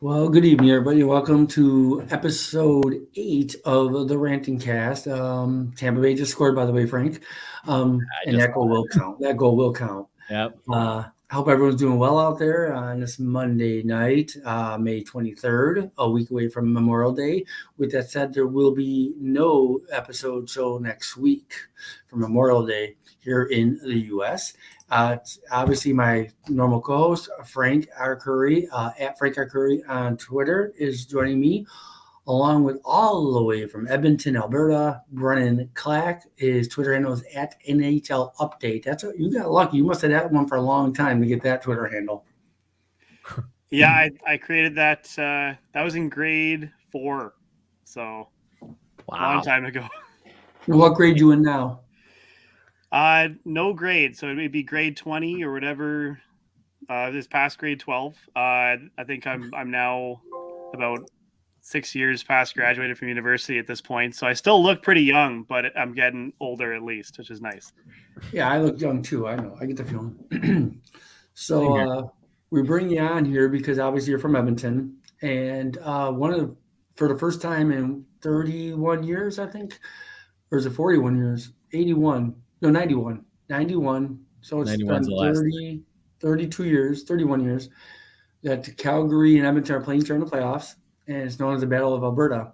Well, good evening, everybody. Welcome to episode 8 of the Ranting Cast. Tampa Bay just scored, by the way, Frank. I And just that goal will count. That goal will count. Yep. I hope everyone's doing well out there on this Monday night, May 23rd, a week away from Memorial Day. With that said, there will be no episode show next week for Memorial Day here in the U.S. Obviously, my normal co-host, Frank R. Curry, at Frank R. Curry on Twitter, is joining me, along with all the way from Edmonton, Alberta, Brennan Klak. His Twitter handle is at NHL Update. You got lucky. You must have had that one for a long time to get that Twitter handle. Yeah, I created that. That was in grade 4, so long time ago. What grade you in now? No grade, so it would be grade 20 or whatever. This past grade 12. I think I'm now about 6 years past graduated from university at this point. So I still look pretty young, but I'm getting older at least, which is nice. Yeah, I look young too. I know. I get the feeling. So we bring you on here because obviously you're from Edmonton, and for the first time in 31 years, I think, or is it 41 years? 81. No, 91. 91. So it's been 32 years, 31 years that Calgary and Edmonton are playing during the playoffs, and it's known as the Battle of Alberta.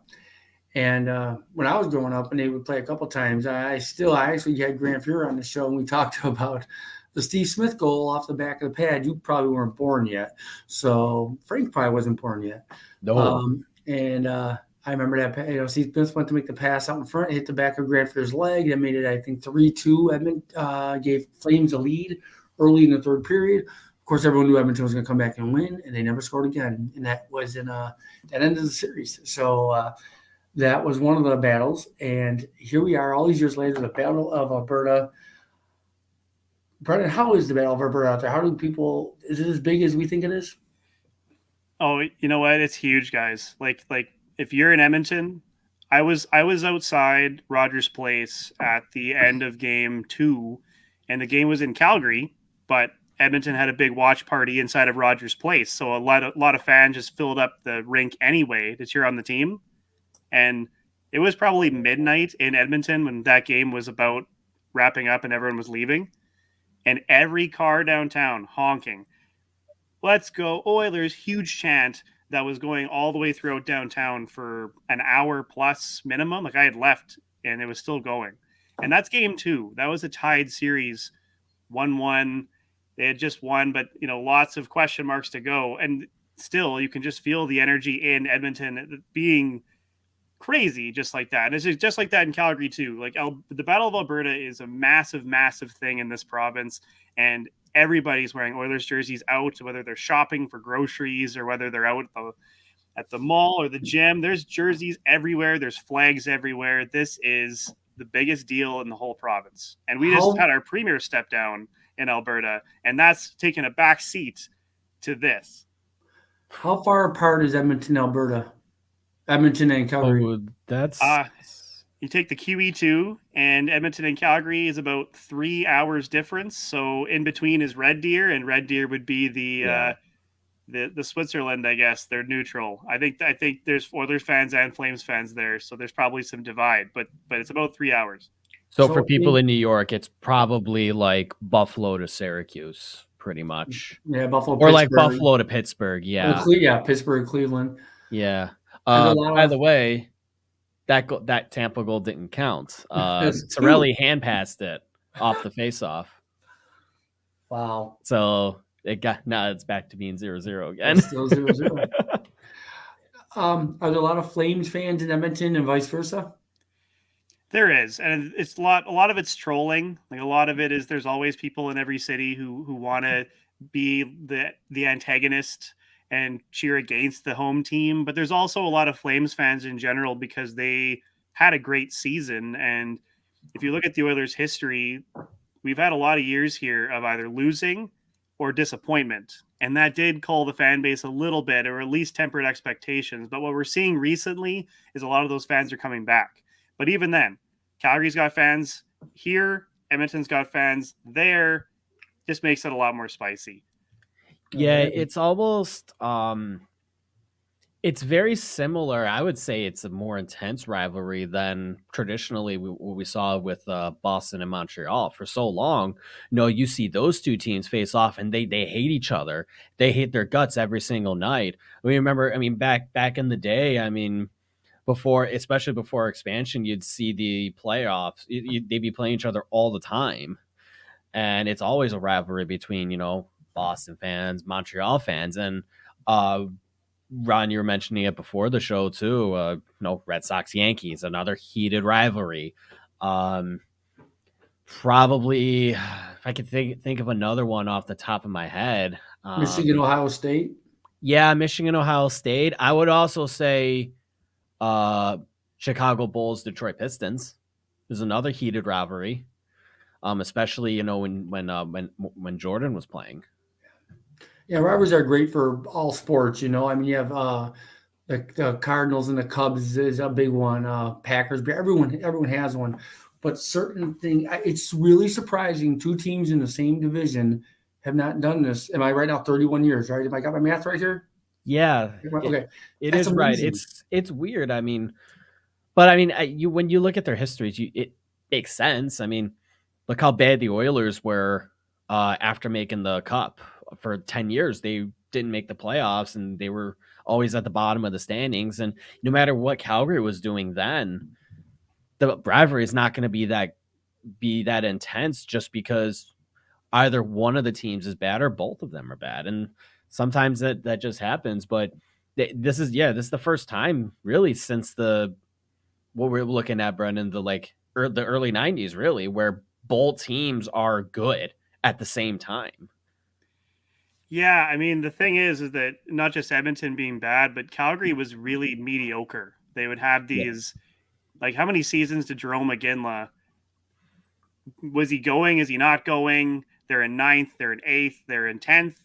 And when I was growing up, and they would play a couple times, I actually had Grant Fuhrer on the show, and we talked about the Steve Smith goal off the back of the pad. You probably weren't born yet, so Frank probably wasn't born yet. No. I remember that. Steve Smith went to make the pass out in front, hit the back of Grant Fuhrer's leg, and made it, I think, 3-2. Edmonton gave Flames a lead early in the third period. Of course, everyone knew Edmonton was going to come back and win, and they never scored again. And that was that ended the series. So that was one of the battles. And here we are all these years later, the Battle of Alberta. Brennan, how is the Battle of Alberta out there? Is it as big as we think it is? Oh, you know what? It's huge, guys. Like if you're in Edmonton, I was outside Rogers Place at the end of game 2, and the game was in Calgary, but Edmonton had a big watch party inside of Rogers Place. So a lot of fans just filled up the rink anyway to cheer on the team. And it was probably midnight in Edmonton when that game was about wrapping up and everyone was leaving. And every car downtown honking, "Let's go Oilers," huge chant that was going all the way throughout downtown for an hour plus minimum. Like I had left and it was still going. And that's game 2. That was a tied series, 1-1. They had just won, but lots of question marks to go. And still, you can just feel the energy in Edmonton being crazy just like that. And it's just like that in Calgary too. Like the Battle of Alberta is a massive, massive thing in this province, and everybody's wearing Oilers jerseys out, whether they're shopping for groceries or whether they're out at the mall or the gym. There's jerseys everywhere. There's flags everywhere. This is the biggest deal in the whole province. And we just had our premier step down in Alberta, and that's taken a back seat to this. How far apart is Edmonton, Alberta? Edmonton and Calgary. Oh, that's you take the QE2, and Edmonton and Calgary is about 3 hours difference. So in between is Red Deer, and Red Deer would be the Switzerland, I guess. They're neutral. I think there's Oilers fans and Flames fans there, so there's probably some divide, but it's about 3 hours. So for people in New York, it's probably like Buffalo to Syracuse, pretty much. Yeah, Buffalo, or like Buffalo to Pittsburgh. Yeah, Pittsburgh, Cleveland. Yeah. By the way, that Tampa goal didn't count. Cirelli hand passed it off the faceoff. Wow. So it's back to being 0-0 again. It's still 0-0. Are there a lot of Flames fans in Edmonton and vice versa? There is, and it's a lot of it's trolling. Like a lot of it is there's always people in every city who want to be the antagonist and cheer against the home team. But there's also a lot of Flames fans in general because they had a great season. And if you look at the Oilers' history, we've had a lot of years here of either losing or disappointment. And that did cull the fan base a little bit, or at least tempered expectations. But what we're seeing recently is a lot of those fans are coming back. But even then, Calgary's got fans here, Edmonton's got fans there. Just makes it a lot more spicy. Yeah, it's almost It's very similar. I would say it's a more intense rivalry than traditionally what we saw with Boston and Montreal for so long. You see those two teams face off, and they hate each other. They hate their guts every single night. We remember, back in the day, especially before expansion, you'd see the playoffs. They'd be playing each other all the time, and it's always a rivalry between Boston fans, Montreal fans, and Ron, you were mentioning it before the show too. Red Sox Yankees, another heated rivalry. Probably, if I could think of another one off the top of my head. Michigan, Ohio State. Yeah, Michigan, Ohio State. I would also say Chicago Bulls, Detroit Pistons is another heated rivalry. Especially when Jordan was playing. Yeah, rivalries are great for all sports. You have the Cardinals and the Cubs is a big one. Packers, everyone has one. But certain thing, it's really surprising. Two teams in the same division have not done this. Am I right now? 31 years, right? Have I got my math right here? Yeah. Okay, it is amazing. Right. It's weird. But when you look at their histories, it makes sense. Look how bad the Oilers were after making the Cup. For 10 years, they didn't make the playoffs, and they were always at the bottom of the standings. And no matter what Calgary was doing then, the rivalry is not going to be that intense just because either one of the teams is bad or both of them are bad. And sometimes that just happens. But this is the first time really since what we're looking at, Brennan, the early 90s, really, where both teams are good at the same time. Yeah, the thing is that not just Edmonton being bad, but Calgary was really mediocre. They would have these, how many seasons did Jarome Iginla? Was he going? Is he not going? They're in 9th, they're in 8th, they're in 10th.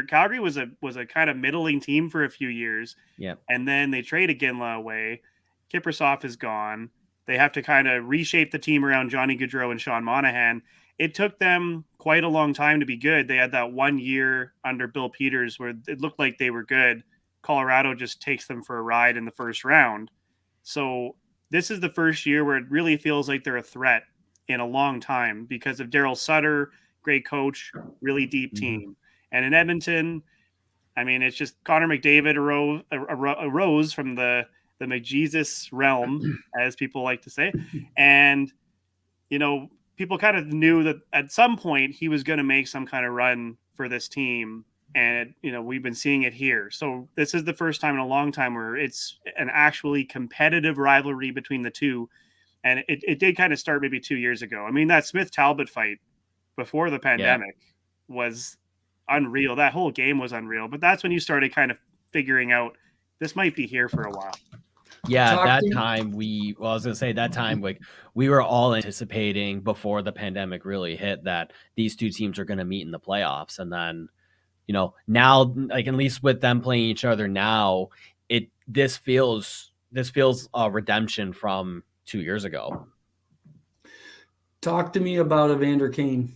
Calgary was a kind of middling team for a few years. Yeah, and then they trade Iginla away. Kiprusoff is gone. They have to kind of reshape the team around Johnny Gaudreau and Sean Monahan. It took them quite a long time to be good. They had that 1 year under Bill Peters where it looked like they were good. Colorado just takes them for a ride in the first round. So this is the first year where it really feels like they're a threat in a long time because of Daryl Sutter, great coach, really deep team. And in Edmonton, it's just Connor McDavid arose from the McJesus realm, as people like to say. And, people kind of knew that at some point he was going to make some kind of run for this team. And, we've been seeing it here. So this is the first time in a long time where it's an actually competitive rivalry between the two. And it did kind of start maybe 2 years ago. That Smith-Talbot fight before the pandemic was unreal. That whole game was unreal. But that's when you started kind of figuring out this might be here for a while. Yeah, that time we were all anticipating before the pandemic really hit that these two teams are going to meet in the playoffs. And then, now, at least with them playing each other now, this feels a redemption from 2 years ago. Talk to me about Evander Kane.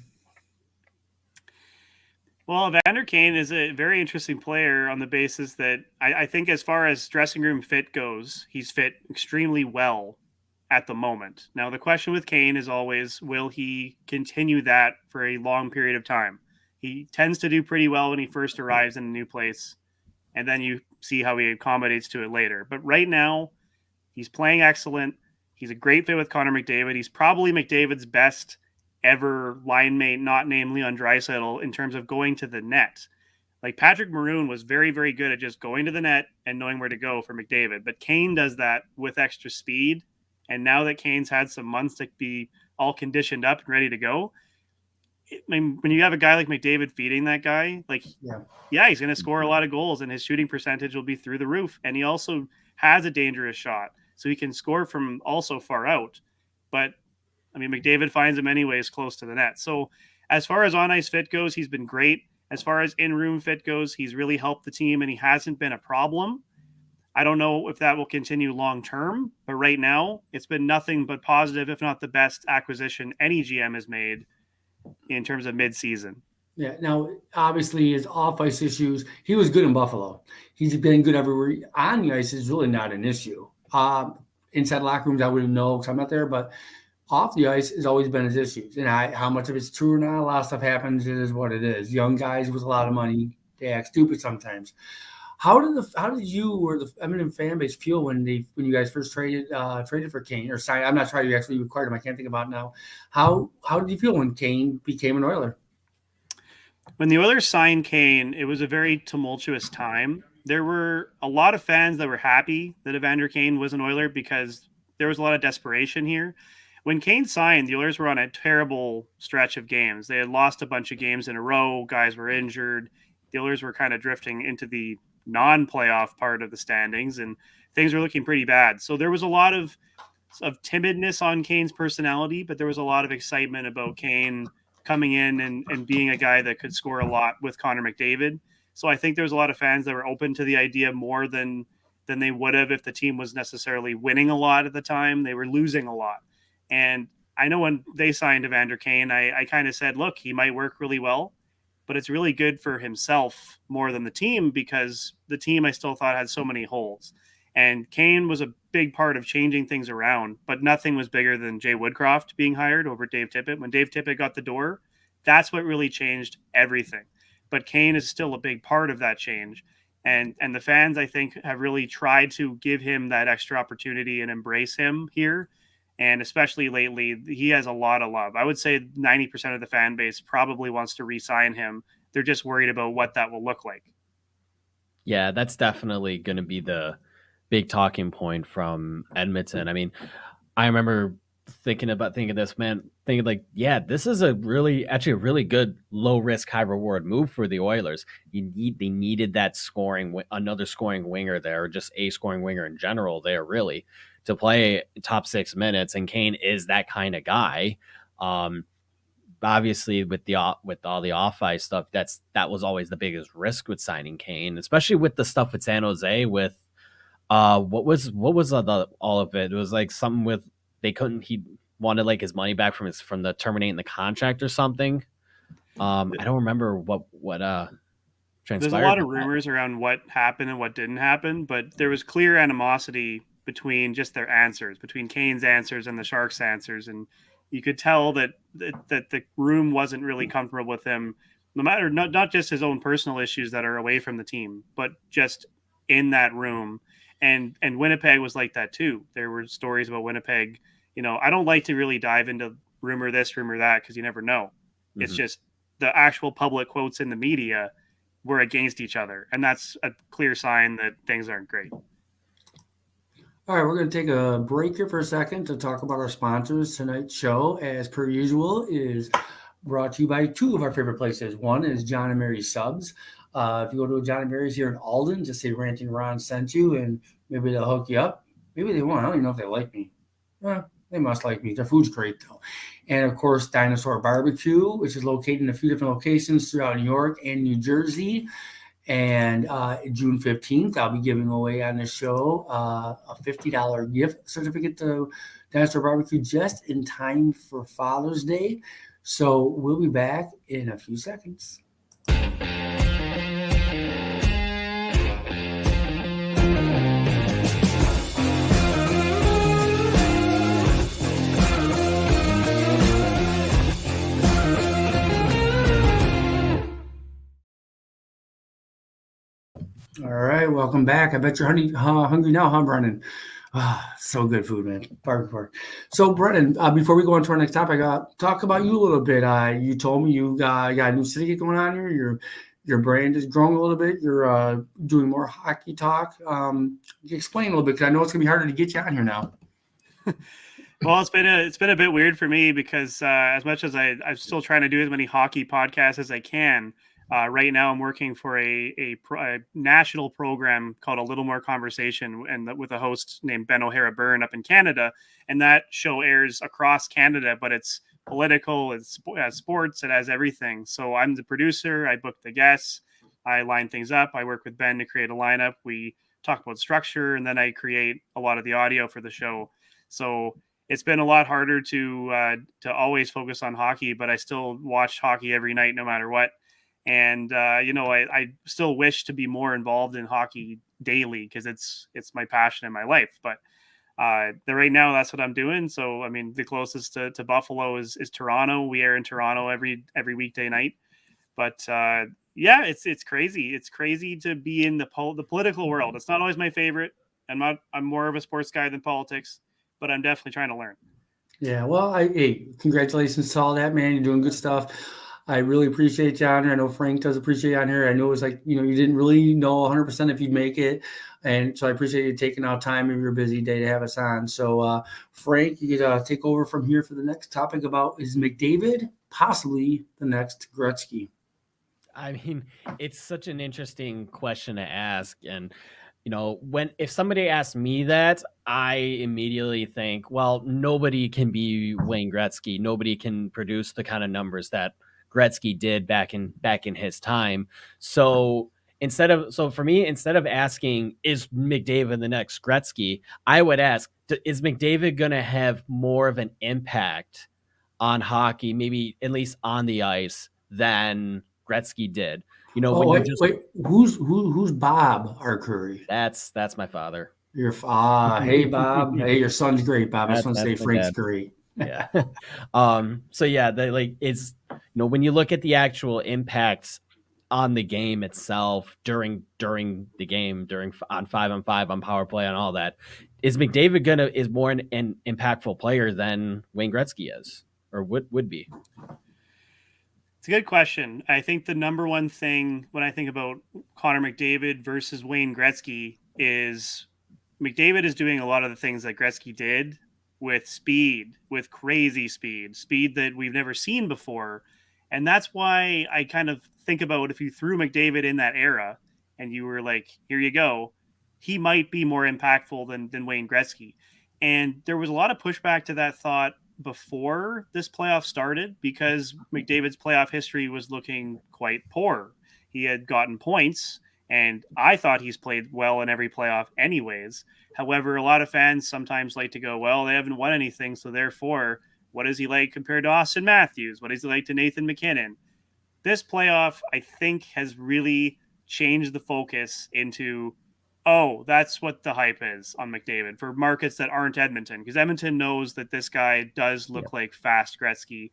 Well, Evander Kane is a very interesting player on the basis that I think as far as dressing room fit goes, he's fit extremely well at the moment. Now, the question with Kane is always, will he continue that for a long period of time? He tends to do pretty well when he first arrives in a new place, and then you see how he accommodates to it later. But right now, he's playing excellent. He's a great fit with Connor McDavid. He's probably McDavid's best ever line mate, not named Leon Draisaitl, in terms of going to the net. Patrick Maroon was very, very good at just going to the net and knowing where to go for McDavid. But Kane does that with extra speed. And now that Kane's had some months to be all conditioned up and ready to go, when you have a guy like McDavid feeding that guy, he's going to score a lot of goals and his shooting percentage will be through the roof. And he also has a dangerous shot. So he can score from also far out. But McDavid finds him anyways close to the net. So as far as on-ice fit goes, he's been great. As far as in-room fit goes, he's really helped the team, and he hasn't been a problem. I don't know if that will continue long-term, but right now, it's been nothing but positive, if not the best acquisition any GM has made in terms of mid-season. Yeah. Now, obviously, his off-ice issues, he was good in Buffalo. He's been good everywhere. On the ice is really not an issue. Inside locker rooms, I wouldn't know because I'm not there, but off the ice has always been his issues. And how much of it's true or not, a lot of stuff happens. It is what it is. Young guys with a lot of money, they act stupid sometimes. How did you or the Edmonton fan base feel when you guys first traded for Kane or signed? I'm not sure how you actually acquired him. I can't think about it now. How did you feel when Kane became an Oiler? When the Oilers signed Kane, it was a very tumultuous time. There were a lot of fans that were happy that Evander Kane was an Oiler because there was a lot of desperation here. When Kane signed, the Oilers were on a terrible stretch of games. They had lost a bunch of games in a row. Guys were injured. The Oilers were kind of drifting into the non-playoff part of the standings, and things were looking pretty bad. So there was a lot of timidness on Kane's personality, but there was a lot of excitement about Kane coming in and being a guy that could score a lot with Connor McDavid. So I think there was a lot of fans that were open to the idea more than they would have if the team was necessarily winning a lot at the time. They were losing a lot. And I know when they signed Evander Kane, I kind of said, look, he might work really well, but it's really good for himself more than the team because the team I still thought had so many holes. And Kane was a big part of changing things around, but nothing was bigger than Jay Woodcroft being hired over Dave Tippett. When Dave Tippett got the door, that's what really changed everything. But Kane is still a big part of that change. And the fans, I think, have really tried to give him that extra opportunity and embrace him here. And especially lately, he has a lot of love. I would say 90% of the fan base probably wants to re-sign him. They're just worried about what that will look like. Yeah, that's definitely going to be the big talking point from Edmonton. I mean, I remember thinking this, man, thinking like, yeah, this is actually a really good low risk, high reward move for the Oilers. They needed that another scoring winger there, or just a scoring winger in general there, really, to play top 6 minutes. And Kane is that kind of guy. Obviously with all the off ice stuff, that was always the biggest risk with signing Kane, especially with the stuff with San Jose with what was all of it? It was like something with he wanted like his money back from the terminating the contract or something. I don't remember what There's a transpired lot of with that. rumors around what happened and what didn't happen, but there was clear animosity between just their answers, between Kane's answers and the Sharks' answers, and you could tell that the room wasn't really comfortable with him, no matter not just his own personal issues that are away from the team, but just in that room. And Winnipeg was like that too. There were stories about Winnipeg. I don't like to really dive into rumor this, rumor that, because you never know. It's Mhm. just the actual public quotes in the media were against each other, and that's a clear sign that things aren't great. All right, we're going to take a break here for a second to talk about our sponsors. Tonight's show, as per usual, is brought to you by two of our favorite places. One is John and Mary's Subs. If you go to a John and Mary's here in Alden, just say Ranting Ron sent you, and maybe they'll hook you up. Maybe they won't. I don't even know if they like me. They must like me. Their food's great, though. And, of course, Dinosaur Barbecue, which is located in a few different locations throughout New York and New Jersey. And June 15th, I'll be giving away on the show a $50 gift certificate to Dinosaur Barbecue just in time for Father's Day. So we'll be back in a few seconds. All right, welcome back. I bet you're hungry now, huh, Brennan? So good food, man. Barbecue. So, Brennan, before we go on to our next topic, talk about you a little bit. You told me you got a new city going on here. Your brand is growing a little bit. You're doing more hockey talk. Explain a little bit, because I know it's gonna be harder to get you on here now. Well, it's been a bit weird for me because as much as I'm still trying to do as many hockey podcasts as I can. Right now, I'm working for a national program called A Little More Conversation, and with a host named Ben O'Hara Byrne up in Canada. And that show airs across Canada, but it's political, it's sports, it has everything. So I'm the producer. I book the guests, I line things up. I work with Ben to create a lineup. We talk about structure, and then I create a lot of the audio for the show. So it's been a lot harder to always focus on hockey, but I still watch hockey every night, no matter what. And I still wish to be more involved in hockey daily because it's my passion in my life. But right now, that's what I'm doing. So I mean, the closest to Buffalo is Toronto. We are in Toronto every weekday night. But yeah, it's crazy. It's crazy to be in the political world. It's not always my favorite. I'm more of a sports guy than politics, but I'm definitely trying to learn. Yeah, well, hey, congratulations to all that, man. You're doing good stuff. I really appreciate you on here. I know Frank does appreciate you on here. I know it was like, you didn't really know 100% if you'd make it. And so I appreciate you taking out time in your busy day to have us on. So, Frank, you could take over from here for the next topic about is McDavid possibly the next Gretzky? I mean, it's such an interesting question to ask. And, if somebody asks me that, I immediately think, well, nobody can be Wayne Gretzky. Nobody can produce the kind of numbers that Gretzky did back in his time. So for me, instead of asking, is McDavid the next Gretzky, I would ask, is McDavid going to have more of an impact on hockey, maybe at least on the ice, than Gretzky did? Who's Bob Arcuri? That's my father. Hey Bob. Hey, your son's great, Bob. I just want to say Frank's dad. great. Yeah. So yeah, it's when you look at the actual impacts on the game itself during the game, on 5-on-5, on power play, on all that, is McDavid is more an impactful player than Wayne Gretzky is, or would be? It's a good question. I think the number one thing when I think about Connor McDavid versus Wayne Gretzky is McDavid is doing a lot of the things that Gretzky did with speed, with crazy speed that we've never seen before. And that's why I kind of think about if you threw McDavid in that era and you were like, here you go, he might be more impactful than Wayne Gretzky. And there was a lot of pushback to that thought before this playoff started because McDavid's playoff history was looking quite poor. He had gotten points, and I thought he's played well in every playoff anyways. However, a lot of fans sometimes like to go, well, they haven't won anything, so therefore, what is he like compared to Austin Matthews? What is he like to Nathan McKinnon? This playoff, I think, has really changed the focus into, oh, that's what the hype is on McDavid for markets that aren't Edmonton, because Edmonton knows that this guy does look like fast Gretzky.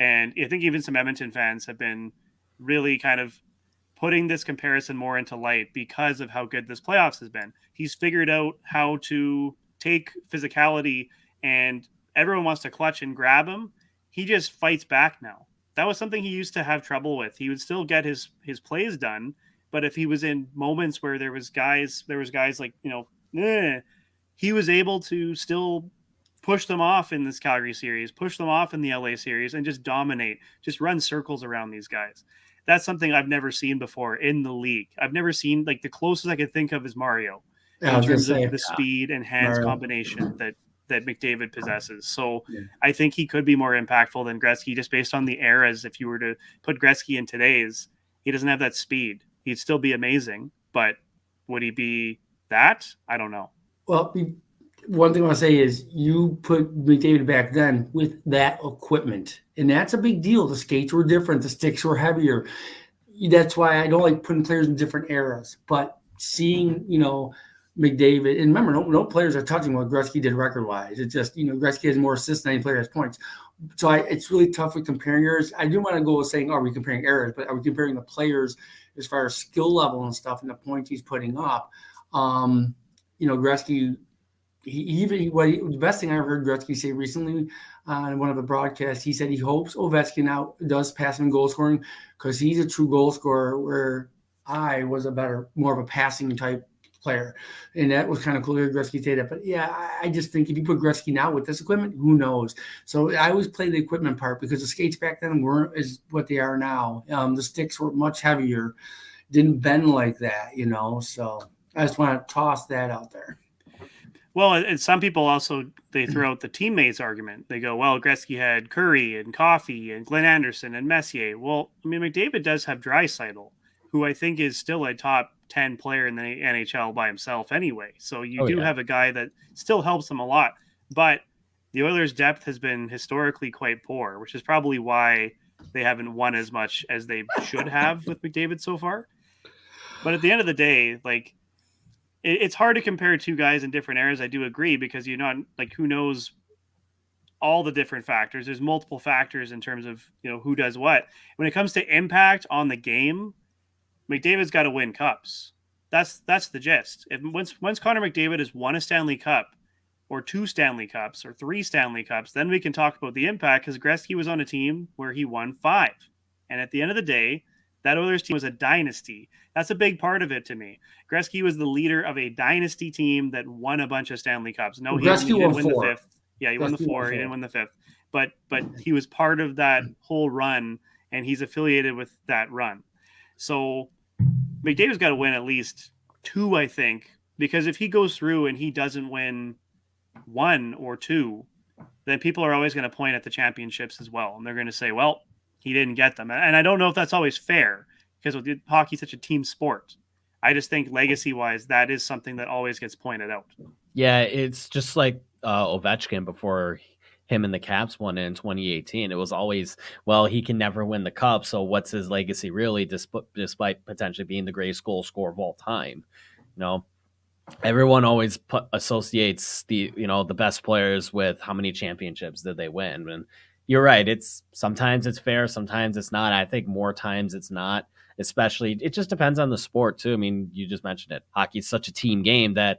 And I think even some Edmonton fans have been really kind of putting this comparison more into light because of how good this playoffs has been. He's figured out how to take physicality, and everyone wants to clutch and grab him. He just fights back now. That was something he used to have trouble with. He would still get his plays done, but if he was in moments where there was guys like, he was able to still push them off in this Calgary series, push them off in the LA series, and just dominate, just run circles around these guys. That's something I've never seen before in the league. I've never seen, like, the closest I could think of is Mario in terms of the speed and hands combination that McDavid possesses. So I think he could be more impactful than Gretzky just based on the eras. If you were to put Gretzky in today's, he doesn't have that speed. He'd still be amazing, but would he be that? I don't know. Well, one thing I want to say is you put McDavid back then with that equipment, and that's a big deal. The skates were different. The sticks were heavier. That's why I don't like putting players in different eras. But seeing, McDavid, and remember, no players are touching what Gretzky did record-wise. It's just, Gretzky has more assists than any player has points. So it's really tough with comparing eras. I do want to go with saying, are we comparing eras, but are we comparing the players as far as skill level and stuff and the points he's putting up? Gretzky, the best thing I ever heard Gretzky say recently on one of the broadcasts, he said he hopes Ovechkin now does pass him in goal scoring because he's a true goal scorer where I was more of a passing type player. And that was kind of cool to hear Gretzky say that. But yeah, I just think if you put Gretzky now with this equipment, who knows? So I always play the equipment part because the skates back then weren't as what they are now. The sticks were much heavier, didn't bend like that, So I just want to toss that out there. Well, and some people also, they throw out the teammates argument. They go, well, Gretzky had Curry and Coffey and Glenn Anderson and Messier. Well, I mean, McDavid does have Draisaitl, who I think is still a top 10 player in the NHL by himself anyway. So you have a guy that still helps them a lot. But the Oilers' depth has been historically quite poor, which is probably why they haven't won as much as they should have with McDavid so far. But at the end of the day, like, it's hard to compare two guys in different eras. I do agree, because you're not, like, who knows all the different factors. There's multiple factors in terms of, who does what. When it comes to impact on the game, McDavid's got to win cups. That's the gist. Once Connor McDavid has won a Stanley Cup, or 2 Stanley Cups, or 3 Stanley Cups, then we can talk about the impact, because Gretzky was on a team where he won 5. And at the end of the day, that Oilers team was a dynasty. That's a big part of it to me. Gretzky was the leader of a dynasty team that won a bunch of Stanley Cups. No, he didn't win the 5th. Yeah, he won the 4. He didn't win the 5th. But he was part of that whole run, and he's affiliated with that run. So McDavid's got to win at least 2, I think, because if he goes through and he doesn't win 1 or 2, then people are always going to point at the championships as well. And they're going to say, well, he didn't get them. And I don't know if that's always fair, because hockey's such a team sport. I just think legacy-wise, that is something that always gets pointed out. Yeah, it's just like Ovechkin before him and the Caps won in 2018. It was always, well, he can never win the cup, so what's his legacy really, despite potentially being the greatest goal scorer of all time? Everyone always associates the best players with how many championships did they win. And you're right, sometimes it's fair, sometimes it's not. I think more times it's not. Especially, it just depends on the sport too. I mean, you just mentioned it. Hockey's such a team game that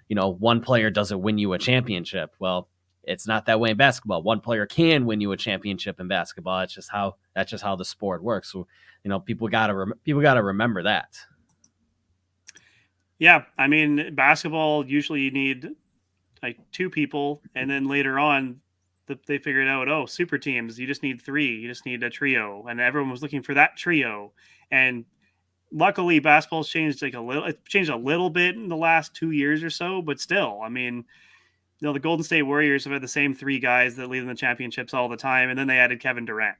one player doesn't win you a championship. Well, it's not that way in basketball. One player can win you a championship in basketball. That's just how the sport works. So, people gotta remember that. Yeah, I mean, basketball, usually you need like 2 people, and then later on, they figured out, super teams, you just need 3. You just need a trio, and everyone was looking for that trio. And luckily, basketball's changed It changed a little bit in the last 2 years or so, but still, I mean, the Golden State Warriors have had the same 3 guys that lead in the championships all the time, and then they added Kevin Durant.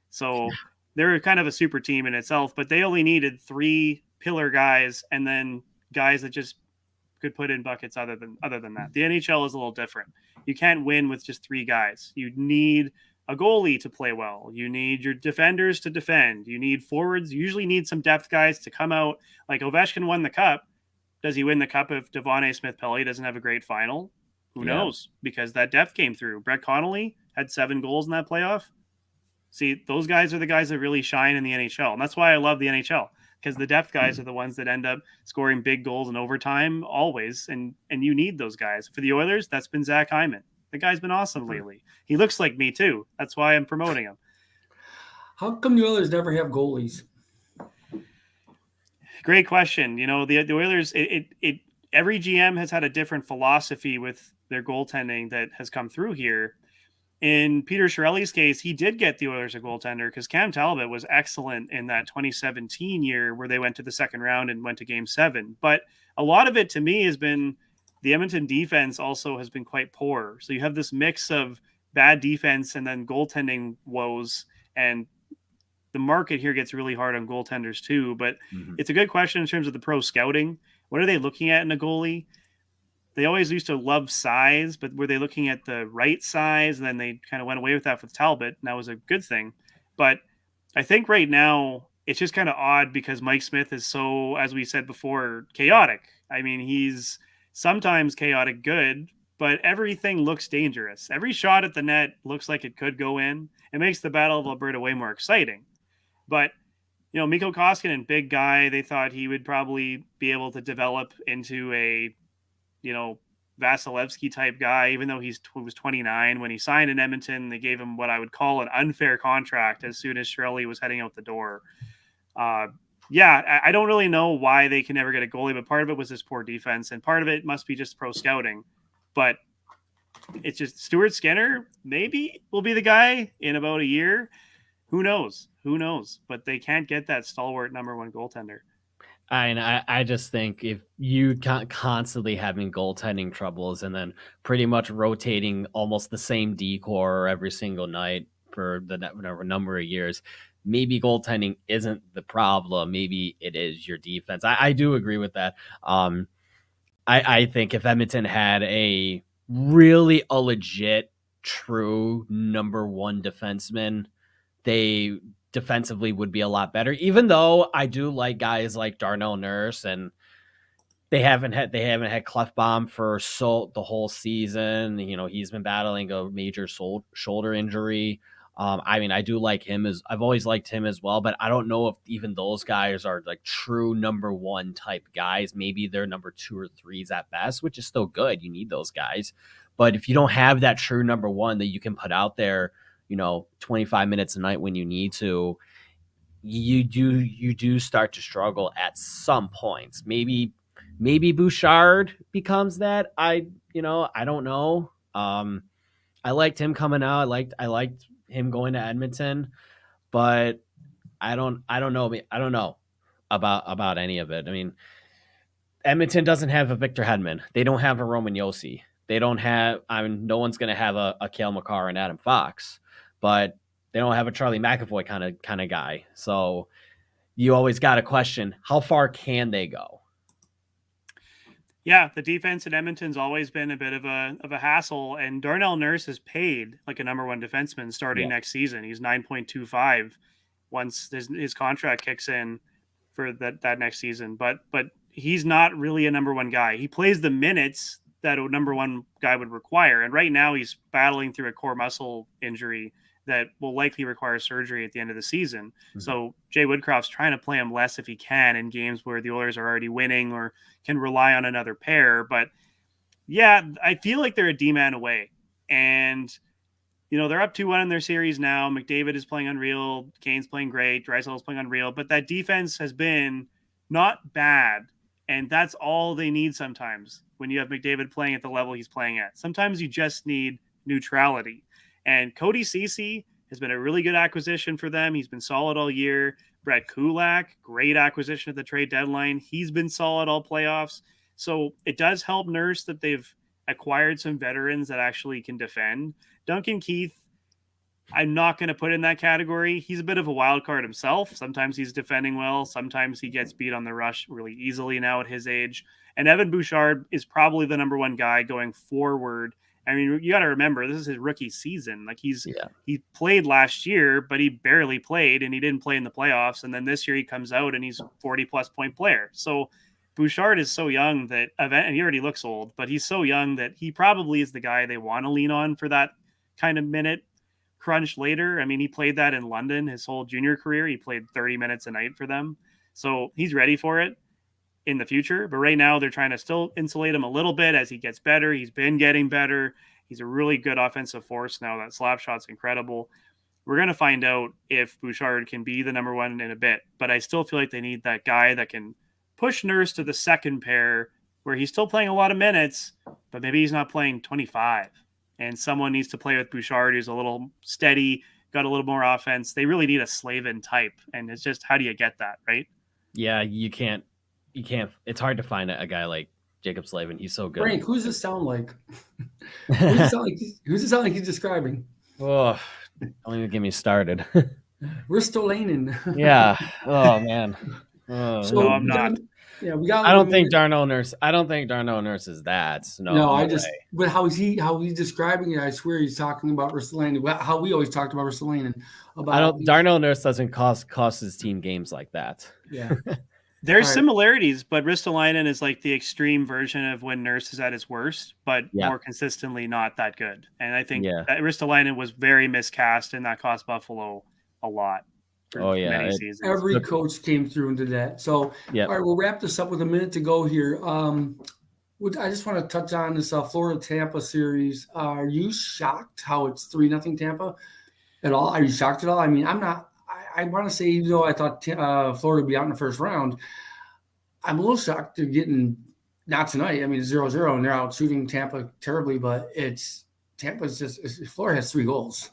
So they're kind of a super team in itself, but they only needed 3 pillar guys, and then guys that just could put in buckets other than that. The NHL is a little different. You can't win with just 3 guys. You need a goalie to play well. You need your defenders to defend. You need forwards. You usually need some depth guys to come out. Like Ovechkin won the cup. Does he win the cup if Devon Smith-Pelly doesn't have a great final? Who knows? Because that depth came through. Brett Connolly had 7 goals in that playoff. See, those guys are the guys that really shine in the NHL. And that's why I love the NHL, because the depth guys are the ones that end up scoring big goals in overtime always. And you need those guys. For the Oilers, that's been Zach Hyman. The guy's been awesome lately. He looks like me too. That's why I'm promoting him. How come the Oilers never have goalies? Great question. The Oilers, every GM has had a different philosophy with their goaltending that has come through here. In Peter Chiarelli's case, he did get the Oilers a goaltender, because Cam Talbot was excellent in that 2017 year where they went to the second round and went to Game 7. But a lot of it to me has been the Edmonton defense also has been quite poor. So you have this mix of bad defense and then goaltending woes, and the market here gets really hard on goaltenders too. But It's a good question in terms of the pro scouting. What are they looking at in a goalie? They always used to love size, but were they looking at the right size? And then they kind of went away with that with Talbot, and that was a good thing. But I think right now it's just kind of odd, because Mike Smith is so, as we said before, chaotic. I mean, he's sometimes chaotic good, but everything looks dangerous. Every shot at the net looks like it could go in. It makes the Battle of Alberta way more exciting. But, Mikko Koskinen, big guy, they thought he would probably be able to develop into a, Vasilevsky type guy, even though he was 29 when he signed in Edmonton. They gave him what I would call an unfair contract as soon as Chiarelli was heading out the door. I don't really know why they can never get a goalie, but part of it was this poor defense, and part of it must be just pro scouting. But it's just Stuart Skinner maybe will be the guy in about a year. Who knows? But they can't get that stalwart number 1 goaltender. I just think if you constantly having goaltending troubles and then pretty much rotating almost the same decor every single night for the number of years, maybe goaltending isn't the problem. Maybe it is your defense. I do agree with that. I think if Edmonton had a legit, true number 1 defenseman, they defensively would be a lot better. Even though I do like guys like Darnell Nurse, and they haven't had Clefbaum for the whole season. He's been battling a major shoulder injury. I mean, I do like him I've always liked him as well, but I don't know if even those guys are like true number one type guys. Maybe they're number 2 or 3s at best, which is still good. You need those guys. But if you don't have that true number one that you can put out there, 25 minutes a night when you need to, you do start to struggle at some points. Maybe Bouchard becomes that. I don't know. I liked him coming out. I liked him going to Edmonton, but I don't know. I don't know about any of it. I mean, Edmonton doesn't have a Victor Hedman. They don't have a Roman Josi. They don't have. No one's going to have a Cale Makar and Adam Fox, but they don't have a Charlie McAvoy kind of guy. So you always got to question, how far can they go? Yeah, the defense in Edmonton's always been a bit of a hassle, and Darnell Nurse is paid like a number one defenseman starting next season. He's 9.25 once his contract kicks in for that next season. But he's not really a number one guy. He plays the minutes that a number one guy would require, and right now he's battling through a core muscle injury that will likely require surgery at the end of the season. Mm-hmm. So Jay Woodcroft's trying to play him less if he can in games where the Oilers are already winning or can rely on another pair. But yeah, I feel like they're a D-man away. And, they're up 2-1 in their series now. McDavid is playing unreal. Kane's playing great. Dreisaitl's playing unreal. But that defense has been not bad. And that's all they need sometimes when you have McDavid playing at the level he's playing at. Sometimes you just need neutrality. And Cody Ceci has been a really good acquisition for them. He's been solid all year. Brett Kulak, great acquisition at the trade deadline. He's been solid all playoffs. So it does help Nurse that they've acquired some veterans that actually can defend. Duncan Keith, I'm not going to put in that category. He's a bit of a wild card himself. Sometimes he's defending well. Sometimes he gets beat on the rush really easily now at his age. And Evan Bouchard is probably the number one guy going forward. I mean, you got to remember, this is his rookie season. Like he played last year, but he barely played and he didn't play in the playoffs. And then this year he comes out and he's 40-plus point player. So Bouchard is so young that, and he already looks old, but he's so young that he probably is the guy they want to lean on for that kind of minute crunch later. I mean, he played that in London his whole junior career. He played 30 minutes a night for them. So he's ready for it in the future, but right now they're trying to still insulate him a little bit as he gets better. He's been getting better. He's a really good offensive force now. That slap shot's incredible. We're going to find out if Bouchard can be the number one in a bit, but I still feel like they need that guy that can push Nurse to the second pair where he's still playing a lot of minutes, but maybe he's not playing 25. And someone needs to play with Bouchard who's a little steady, got a little more offense. They really need a Slavin type, and it's just, how do you get that, right? Yeah, you can't. It's hard to find a guy like Jacob Slavin. He's so good. Frank, who's this sound like? Who's it sound like he's describing? Oh, don't even get me started. Ristolainen. Yeah. Oh man. So no, I'm not. We got. I don't think Darnell Nurse is that. No, But how he's describing it? I swear he's talking about Ristolainen. How we always talked about Ristolainen. Darnell Nurse doesn't cost his team games like that. Yeah. There's similarities, but Ristolainen is like the extreme version of when Nurse is at his worst, but more consistently not that good. And I think that Ristolainen was very miscast, and that cost Buffalo a lot. Many seasons. Every coach came through and did that. So, all right, we'll wrap this up with a minute to go here. I just want to touch on this Florida-Tampa series. Are you shocked how it's 3-0 Tampa at all? Are you shocked at all? I mean, I'm not. I want to say, even though I thought Florida would be out in the first round, I'm a little shocked they're getting, not tonight. I mean, 0-0, and they're out shooting Tampa terribly, but Florida has 3 goals.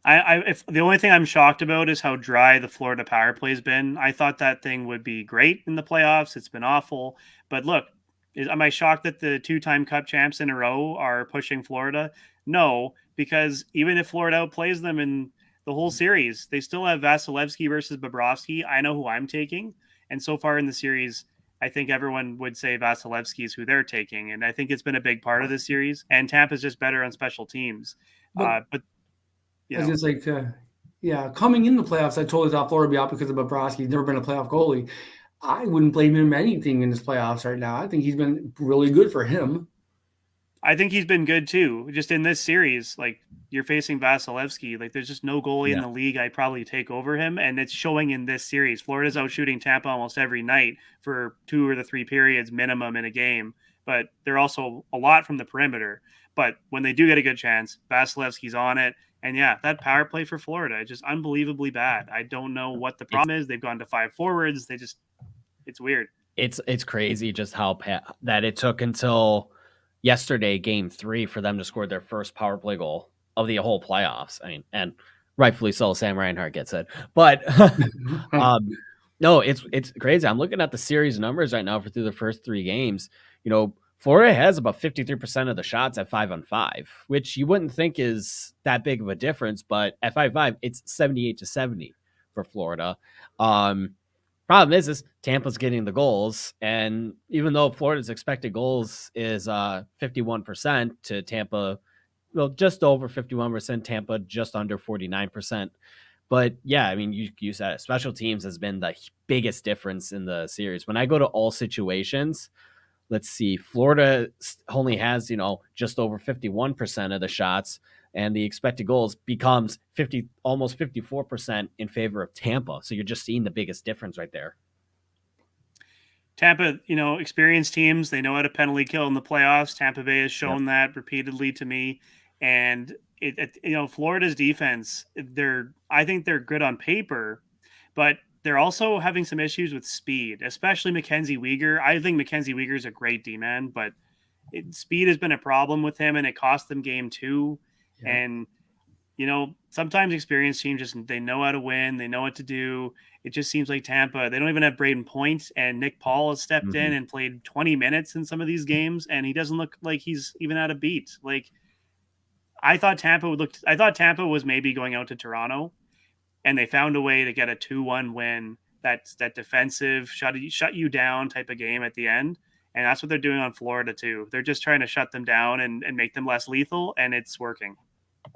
If the only thing I'm shocked about is how dry the Florida power play has been. I thought that thing would be great in the playoffs. It's been awful. But look, am I shocked that the 2-time Cup champs in a row are pushing Florida? No, because even if Florida outplays them in the whole series, they still have Vasilevsky versus Bobrovsky. I know who I'm taking. And so far in the series, I think everyone would say Vasilevsky is who they're taking. And I think it's been a big part of this series. And Tampa's just better on special teams. But I was just like, Yeah, coming in the playoffs, I totally thought Florida would be out because of Bobrovsky. He's never been a playoff goalie. I wouldn't blame him anything in his playoffs right now. I think he's been really good for him. I think he's been good too. Just in this series, like you're facing Vasilevsky, like there's just no goalie in Yeah. the league I'd probably take over him, and it's showing in this series. Florida's out shooting Tampa almost every night for 2 or 3 periods minimum in a game, but they're also a lot from the perimeter. But when they do get a good chance, Vasilevsky's on it, and yeah, that power play for Florida is just unbelievably bad. I don't know what the problem is. They've gone to 5 forwards. It's weird. It's crazy just how that it took until yesterday, game 3, for them to score their first power play goal of the whole playoffs. I mean, and rightfully so, Sam Reinhart gets it. But no, it's crazy. I'm looking at the series numbers right now for through the first 3 games. Florida has about 53% of the shots at 5-on-5, which you wouldn't think is that big of a difference, but at 5-5, it's 78-70 for Florida. Problem is Tampa's getting the goals, and even though Florida's expected goals is 51% to Tampa, well, just over 51%, Tampa just under 49%. But yeah, I mean, you said it. Special teams has been the biggest difference in the series. When I go to all situations, let's see, Florida only has, just over 51% of the shots, and the expected goals becomes almost 54% in favor of Tampa. So you're just seeing the biggest difference right there. Tampa, experienced teams, they know how to penalty kill in the playoffs. Tampa Bay has shown that repeatedly to me. And Florida's defense, I think they're good on paper, but they're also having some issues with speed, especially Mackenzie Weegar. I think Mackenzie Weegar is a great D-man, but speed has been a problem with him, and it cost them game 2. Yeah. And sometimes experienced teams they know how to win. They know what to do. It just seems like Tampa, they don't even have Braden Point, and Nick Paul has stepped in and played 20 minutes in some of these games, and he doesn't look like he's even out of beat. Like, I thought Tampa was maybe going out to Toronto, and they found a way to get a 2-1 win. That's that defensive shut you down type of game at the end. And that's what they're doing on Florida too. They're just trying to shut them down and make them less lethal, and it's working.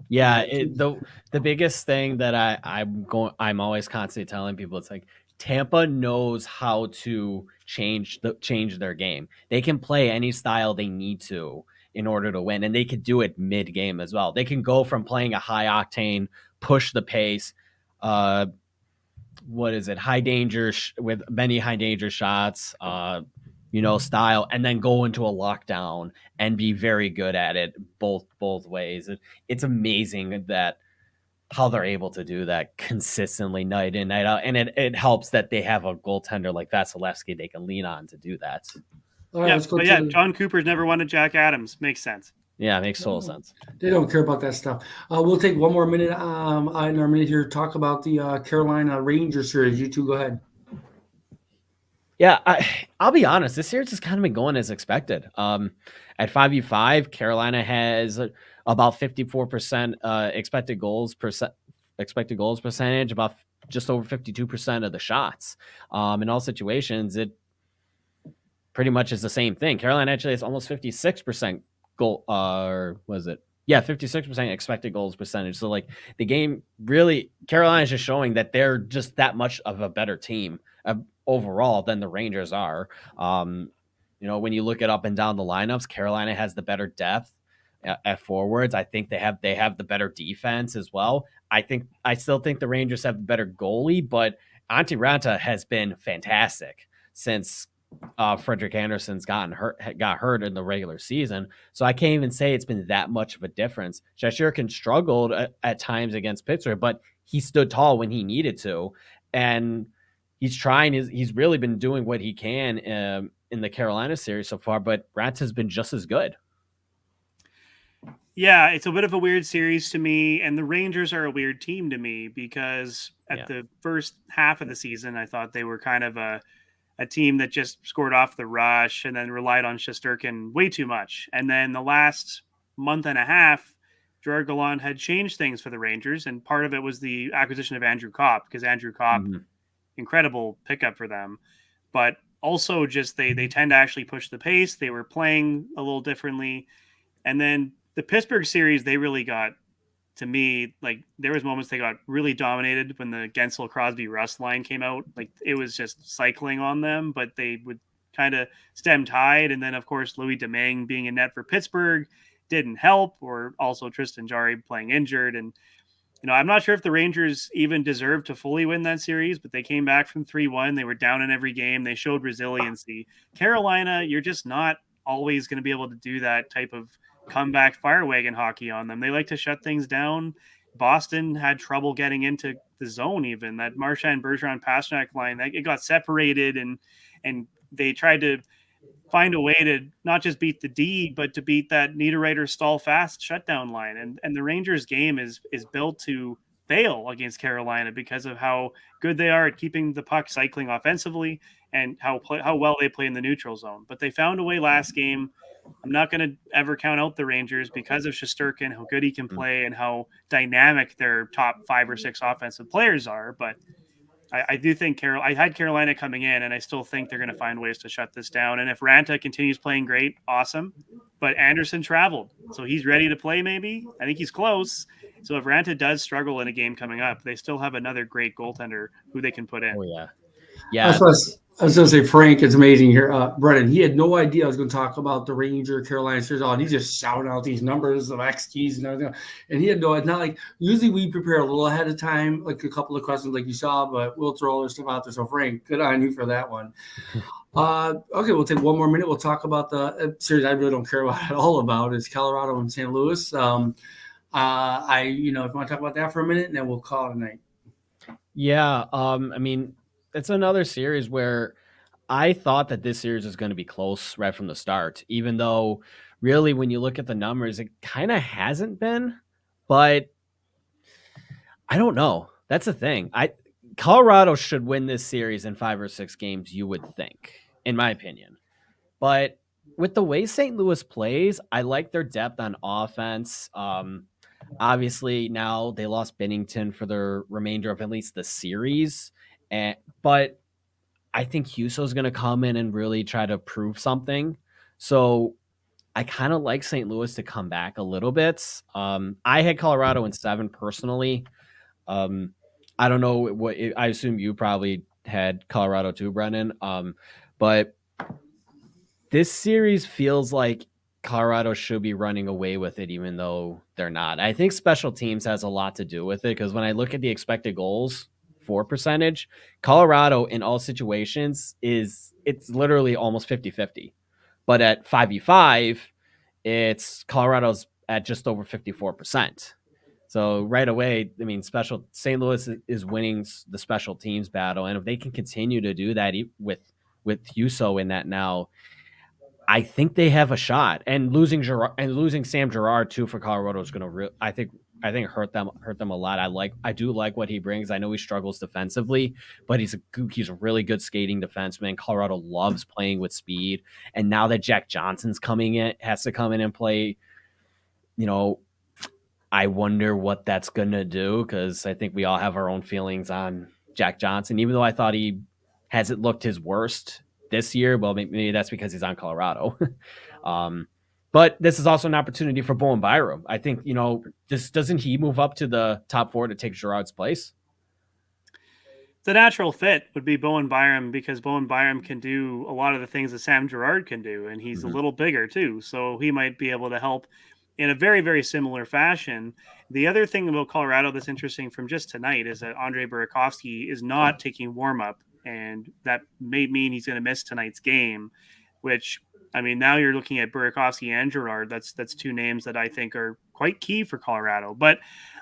Yeah, the biggest thing that I'm always constantly telling people, it's like Tampa knows how to change their game. They can play any style they need to in order to win, and they can do it mid game as well. They can go from playing a high octane, push the pace, high danger with many high danger shots, style, and then go into a lockdown and be very good at it both ways. It's amazing that how they're able to do that consistently night in, night out. And it helps that they have a goaltender like Vasilevsky they can lean on to do that. All right, John Cooper's never won a Jack Adams. Makes sense. Yeah, it makes total sense. They don't care about that stuff. We'll take one more minute in our minute here to talk about the Carolina Rangers series. You two go ahead. Yeah, I'll be honest. This series has kind of been going as expected. At 5v5, Carolina has about 54% expected goals percentage, about just over 52% of the shots. In all situations, it pretty much is the same thing. Carolina actually has almost 56% goal, or was it? Yeah, 56% expected goals percentage. So like the game really, Carolina is just showing that they're just that much of a better team overall than the Rangers are. When you look at up and down the lineups, Carolina has the better depth at forwards. I think they have the better defense as well. I still think the Rangers have the better goalie, but Antti Raanta has been fantastic since Frederick Anderson's got hurt in the regular season. So I can't even say it's been that much of a difference. Shesterkin struggled at times against Pittsburgh, but he stood tall when he needed to. And he's really been doing what he can in the Carolina series so far, but Rants has been just as good. Yeah, it's a bit of a weird series to me, and the Rangers are a weird team to me because at the first half of the season, I thought they were kind of a team that just scored off the rush and then relied on Shesterkin way too much. And then the last month and a half, Gerard Gallant had changed things for the Rangers, and part of it was the acquisition of Andrew Kopp, because Andrew Kopp, incredible pickup for them. But also just they tend to actually push the pace. They were playing a little differently. And then the Pittsburgh series, they really got to me, like there was moments they got really dominated when the Gensel, Crosby, Rust line came out. Like it was just cycling on them, but they would kind of stem tide. And then of course Louis Domingue being in net for Pittsburgh didn't help, or also Tristan Jarry playing injured. And I'm not sure if the Rangers even deserved to fully win that series, but they came back from 3-1. They were down in every game. They showed resiliency. Carolina, you're just not always going to be able to do that type of comeback fire wagon hockey on them. They like to shut things down. Boston had trouble getting into the zone, even that Marchand, Bergeron, Pastrnak line. It got separated, and they tried to find a way to not just beat the D, but to beat that Niederreiter stall fast shutdown line. And the Rangers game is built to fail against Carolina because of how good they are at keeping the puck cycling offensively and how well they play in the neutral zone. But they found a way last game. I'm not going to ever count out the Rangers because of Shesterkin, how good he can play, and how dynamic their top 5 or 6 offensive players are. But I do think I had Carolina coming in, and I still think they're going to find ways to shut this down. And if Ranta continues playing great, awesome. But Anderson traveled, so he's ready to play maybe. I think he's close. So if Ranta does struggle in a game coming up, they still have another great goaltender who they can put in. Oh, yeah. Yeah. I was going to say, Frank, it's amazing here. Brennan, he had no idea I was going to talk about the Ranger Carolina series. Oh, he's just shouting out these numbers of XGs and everything. And he had no idea. Not like usually we prepare a little ahead of time, like a couple of questions like you saw, but we'll throw all this stuff out there. So, Frank, good on you for that one. Okay, we'll take one more minute. We'll talk about the series I really don't care at all about. It's Colorado and St. Louis. If you want to talk about that for a minute, and then we'll call it a night. Yeah. I mean, it's another series where I thought that this series is going to be close right from the start, even though really when you look at the numbers, it kind of hasn't been, but I don't know. That's the thing. Colorado should win this series in 5 or 6 games, you would think, in my opinion. But with the way St. Louis plays, I like their depth on offense. Obviously, now they lost Binnington for the remainder of at least the series. But I think Husso's going to come in and really try to prove something. So I kind of like St. Louis to come back a little bit. I had Colorado in 7 personally. I don't know what I assume you probably had Colorado too, Brennan. But this series feels like Colorado should be running away with it, even though they're not. I think special teams has a lot to do with it because when I look at the expected goals for percentage, Colorado in all situations it's literally almost 50-50. But at 5v5, it's Colorado's at just over 54%. So right away, I mean, St. Louis is winning the special teams battle, and if they can continue to do that with Husso in that now, I think they have a shot. And losing Sam Girard too for Colorado is going to I think hurt them a lot. I do like what he brings. I know he struggles defensively, but he's a really good skating defenseman. Colorado loves playing with speed, and now that Jack Johnson's has to come in and play, I wonder what that's going to do, because I think we all have our own feelings on Jack Johnson, even though I thought he hasn't looked his worst this year. Well, maybe that's because he's on Colorado. But this is also an opportunity for Bowen Byram. I think, doesn't he move up to the top 4 to take Girard's place? The natural fit would be Bowen Byram, because Bowen Byram can do a lot of the things that Sam Girard can do, and he's a little bigger too. So he might be able to help in a very, very similar fashion. The other thing about Colorado that's interesting from just tonight is that Andrei Burakovsky is not taking warm-up, and that may mean he's going to miss tonight's game, which, I mean, now you're looking at Burakovsky and Girard. That's 2 names that I think are quite key for Colorado. But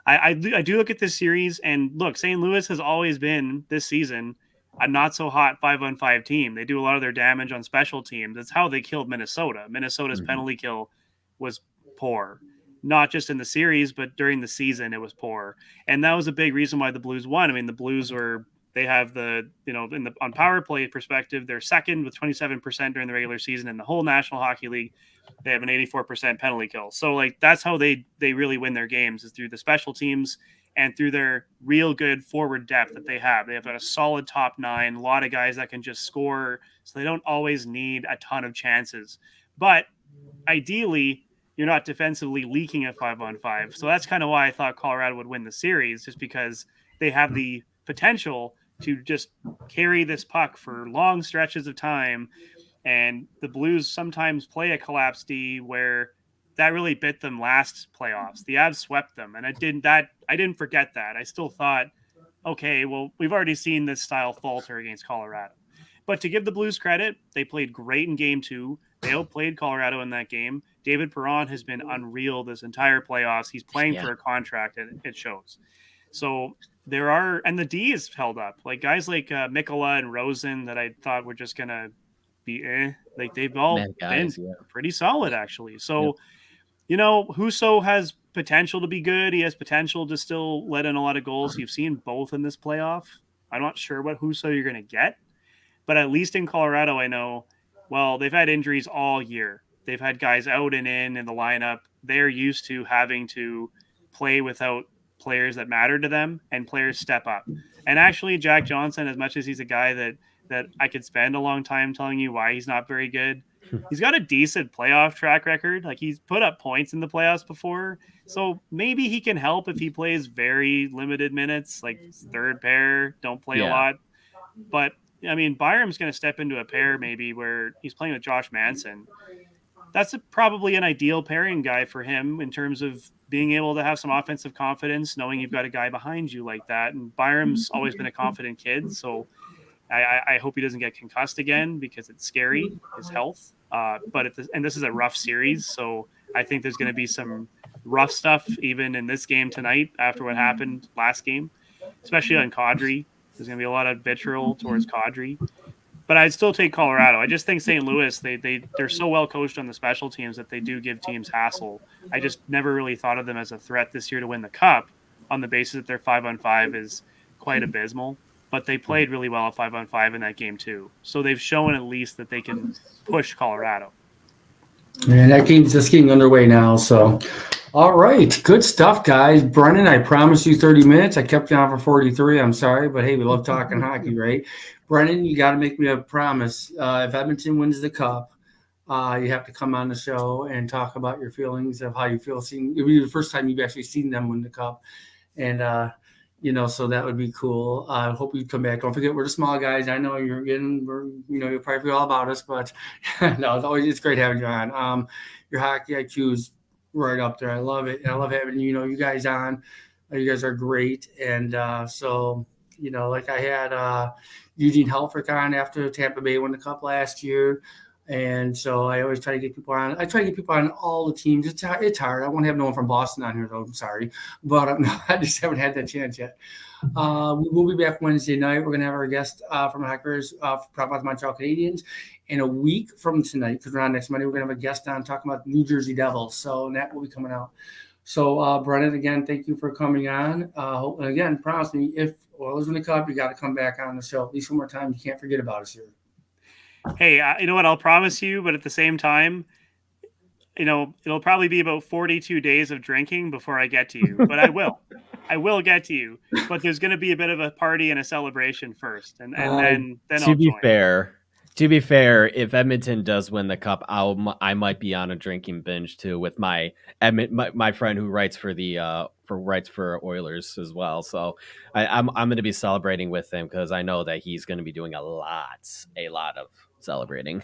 I do look at this series, and look, St. Louis has always been this season a not so hot 5-on-5 team. They do a lot of their damage on special teams. That's how they killed Minnesota. Minnesota's penalty kill was poor, not just in the series, but during the season it was poor. And that was a big reason why the Blues won. I mean, the Blues they have on power play perspective, they're second with 27% during the regular season in the whole National Hockey League. They have an 84% penalty kill. So that's how they really win their games, is through the special teams and through their real good forward depth that they have. They have a solid top 9, a lot of guys that can just score, so they don't always need a ton of chances. But ideally, you're not defensively leaking a 5-on-5. So that's kind of why I thought Colorado would win the series, just because they have the potential to just carry this puck for long stretches of time. And the Blues sometimes play a collapse D where that really bit them last playoffs. The Avs swept them, and I didn't forget that. I still thought, okay, well, we've already seen this style falter against Colorado. But to give the Blues credit, they played great in game 2. They outplayed Colorado in that game. David Perron has been unreal this entire playoffs. He's playing for a contract, and it shows. So there are, and the D is held up. Like guys like Mikkola and Rosen that I thought were just gonna be like they've all been pretty solid actually. So Husso has potential to be good. He has potential to still let in a lot of goals. You've seen both in this playoff. I'm not sure what Husso you're gonna get, but at least in Colorado, I know. Well, they've had injuries all year. They've had guys out and in the lineup. They're used to having to play without players that matter to them, and players step up. And actually, Jack Johnson, as much as he's a guy that I could spend a long time telling you why he's not very good, he's got a decent playoff track record. Like he's put up points in the playoffs before. So maybe he can help if he plays very limited minutes, like third pair, don't play a lot. But I mean, Byram's going to step into a pair maybe where he's playing with Josh Manson. That's probably an ideal pairing guy for him in terms of being able to have some offensive confidence, knowing you've got a guy behind you like that. And Byram's always been a confident kid, so I hope he doesn't get concussed again because it's scary, his health. But this is a rough series, so I think there's going to be some rough stuff even in this game tonight after what happened last game, especially on Kadri. There's going to be a lot of vitriol towards Kadri. But I'd still take Colorado. I just think St. Louis, they're so well coached on the special teams that they do give teams hassle. I just never really thought of them as a threat this year to win the Cup on the basis that their 5-on-5 is quite abysmal. But they played really well at 5-on-5 in that game too. So they've shown at least that they can push Colorado. And that game's just getting underway now. So, all right. Good stuff, guys. Brennan, I promised you 30 minutes. I kept you on for 43. I'm sorry, but hey, we love talking hockey, right? Brennan, you got to make me a promise. If Edmonton wins the Cup, you have to come on the show and talk about your feelings of how you feel seeing. It'll be the first time you've actually seen them win the Cup. And, so that would be cool. I hope you come back. Don't forget, we're the small guys. I know you'll probably forget all about us, but no, it's great having you on. Your hockey IQ is right up there. I love it. And I love having, you guys on. You guys are great. And like I had Eugene Helfrich on after Tampa Bay won the Cup last year. And so I always try to get people on. I try to get people on all the teams. It's hard. I won't have no one from Boston on here, though. I'm sorry. But I just haven't had that chance yet. We will be back Wednesday night. We're going to have our guest from Hackers from the Montreal Canadiens. And a week from tonight, because we're on next Monday, we're going to have a guest on talking about the New Jersey Devils. So that will be coming out. So, Brennan, again, thank you for coming on. And again, promise me, if Oilers win the Cup, you got to come back on the show at least one more time. You can't forget about us here. Hey, you know what? I'll promise you, but at the same time, it'll probably be about 42 days of drinking before I get to you. But I will get to you. But there's going to be a bit of a party and a celebration first, and then I'll join. To be fair, if Edmonton does win the Cup, I might be on a drinking binge too with my friend who writes for Oilers as well. So I'm going to be celebrating with him because I know that he's going to be doing a lot of celebrating.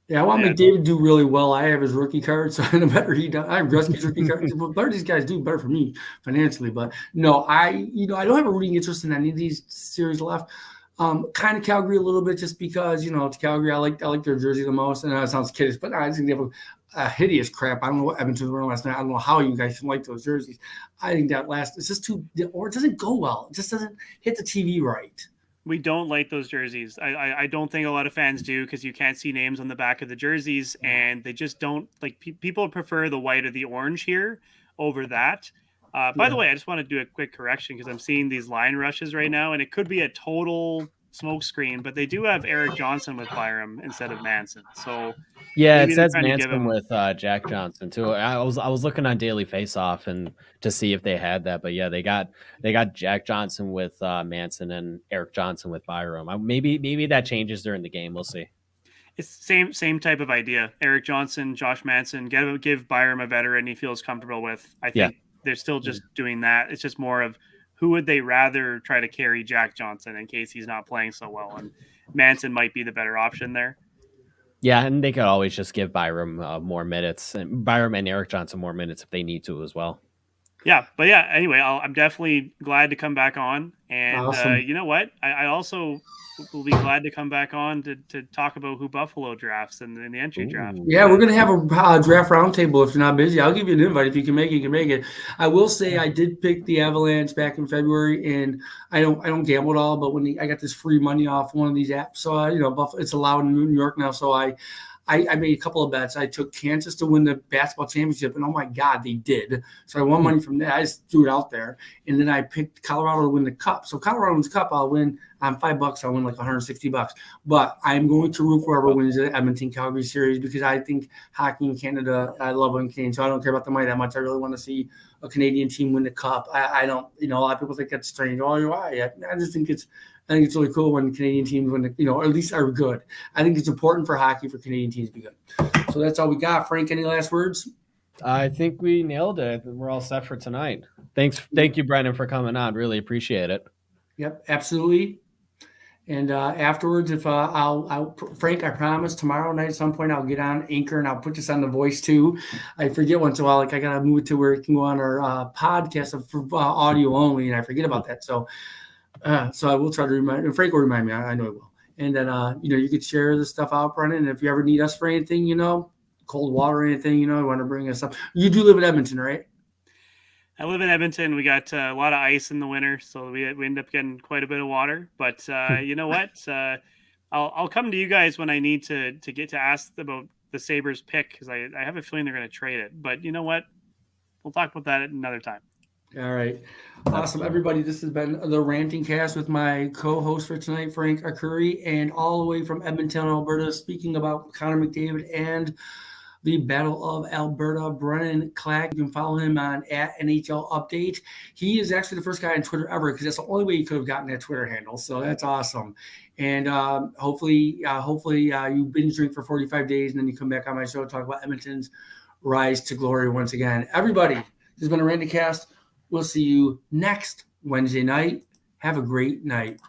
Yeah, I want McDavid to do really well. I have his rookie card, so the better he does. I have Gretzky's rookie card. The better these guys do, better for me financially. But no, I don't have a rooting interest in any of these series left. Kind of Calgary a little bit, just because to Calgary I like their jersey the most. And it sounds kiddish, but I think they have a hideous crap. I don't know what Edmonton were last night. I don't know how you guys can like those jerseys. I think that it's just or it doesn't go well. It just doesn't hit the TV right. We don't like those jerseys. I don't think a lot of fans do because you can't see names on the back of the jerseys, and they just don't like. People prefer the white or the orange here over that. By the way, I just want to do a quick correction because I'm seeing these line rushes right now, and it could be a total smokescreen, but they do have Eric Johnson with Byram instead of Manson. So yeah, it says Manson with Jack Johnson too. I was looking on Daily Faceoff and to see if they had that, but yeah, they got Jack Johnson with Manson and Eric Johnson with Byram. Maybe that changes during the game. We'll see. It's same type of idea. Eric Johnson, Josh Manson, give Byram a veteran he feels comfortable with. I think they're still just doing that. It's just more of who would they rather try to carry Jack Johnson in case he's not playing so well, and Manson might be the better option there. Yeah, and they could always just give Byram more minutes, and Byram and Eric Johnson more minutes if they need to as well. Yeah, but yeah. Anyway, I'm definitely glad to come back on, and Awesome. you know what? I also will be glad to come back on to talk about who Buffalo drafts in the entry draft. Yeah, we're gonna have a draft roundtable if you're not busy. I'll give you an invite if you can make it. You can make it. I will say I did pick the Avalanche back in February, and I don't gamble at all. But when I got this free money off one of these apps, so it's allowed in New York now. So I made a couple of bets. I took Kansas to win the basketball championship, and oh my God, they did. So I won money from that. I just threw it out there. And then I picked Colorado to win the cup. So Colorado wins the cup, I'll win on $5. I'll win like $160. But I'm going to root for whoever wins the Edmonton Calgary series because I think hockey in Canada, I love when Canadian. So I don't care about the money that much. I really want to see a Canadian team win the cup. I don't, a lot of people think that's strange. Oh, why? I just think it's really cool when Canadian teams win, or at least are good. I think it's important for hockey for Canadian teams to be good. So that's all we got. Frank, any last words? I think we nailed it. We're all set for tonight. Thank you, Brennan, for coming on. Really appreciate it. Yep, absolutely. And afterwards, if Frank, I promise tomorrow night at some point I'll get on Anchor and I'll put this on The Voice too. I forget once in a while, I gotta move it to where it can go on our podcast for audio only, and I forget about that. So I will try to remind. Frank will remind me. I know he will. And then you could share this stuff out, Brennan. And if you ever need us for anything, cold water or anything, you want to bring us up. You do live in Edmonton, right? I live in Edmonton. We got a lot of ice in the winter, so we end up getting quite a bit of water. But you know what? I'll come to you guys when I need to get to ask about the Sabres pick because I have a feeling they're going to trade it. But you know what? We'll talk about that another time. All right. Awesome, everybody. This has been the Ranting Cast with my co-host for tonight, Frank Curry, and all the way from Edmonton, Alberta, speaking about Connor McDavid and the Battle of Alberta, Brennan Klak. You can follow him on @NHL Update. He is actually the first guy on Twitter ever because that's the only way he could have gotten that Twitter handle. So that's awesome. And hopefully you binge drink for 45 days and then you come back on my show to talk about Edmonton's rise to glory once again. Everybody, this has been a Ranting Cast. We'll see you next Wednesday night. Have a great night.